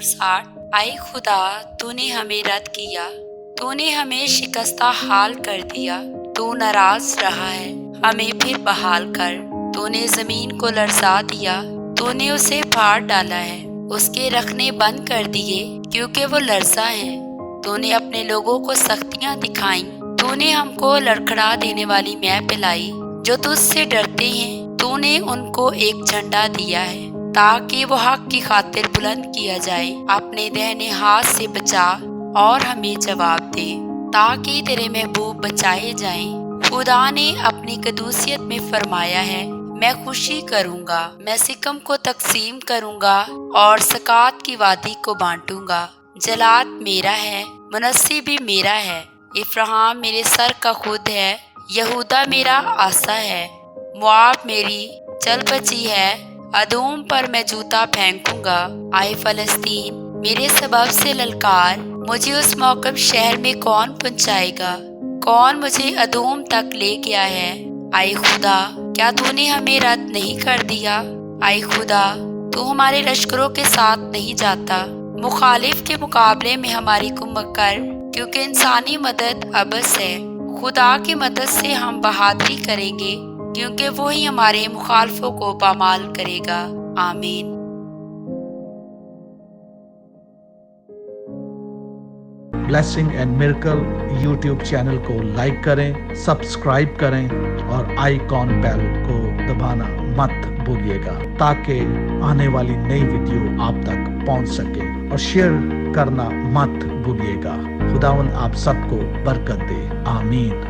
60। आए खुदा, तूने हमें रद्द किया, तूने हमें शिकस्ता हाल कर दिया। तू नाराज रहा है, हमें फिर बहाल कर। तूने जमीन को लरसा दिया, तूने उसे फाड़ डाला है, उसके रखने बंद कर दिए क्योंकि वो लरसा है। तूने अपने लोगों को सख्तियां दिखाई, तूने हमको लड़खड़ा देने वाली मैं पिलाई। जो तुझसे डरते हैं तूने उनको एक झंडा दिया है, ताकि वो हक की खातिर बुलंद किया जाए। अपने दाहिने हाथ से बचा और हमें जवाब दे, ताकि तेरे महबूब बचाए जाएं। खुदा ने अपनी कदूसियत में फरमाया है, मैं खुशी करूंगा, मैं सिकम को तकसीम करूंगा और सकात की वादी को बांटूंगा। जलाद मेरा है, मुनस्सी भी मेरा है। इफ्राम मेरे सर का खुद है, यहूदा मेरा आसा है। मुआब मेरी चल बची है, अदूम पर मैं जूता फेंकूंगा। आए फलस्तीन, मेरे सबब से ललकार, मुझे उस मौकब शहर में कौन पहुंचाएगा? कौन मुझे अदूम तक ले गया है? आए खुदा, क्या तूने हमें रद्द नहीं कर दिया? आए खुदा, तू हमारे लश्करों के साथ नहीं जाता। मुखालिफ के मुकाबले में हमारी कुम्मत कर, क्योंकि इंसानी मदद अबस है। खुदा की मदद से हम बहादुरी करेंगे, क्योंकि वो ही हमारे मुखालफों को पामाल करेगा। आमीन। Blessing and miracle YouTube channel को लाइक करें, सब्सक्राइब करें और आइकॉन बेल को दबाना मत भूलिएगा, ताकि आने वाली नई वीडियो आप तक पहुंच सके। और शेयर करना मत भूलिएगा। खुदावंद आप सबको बरकत दे। आमीन।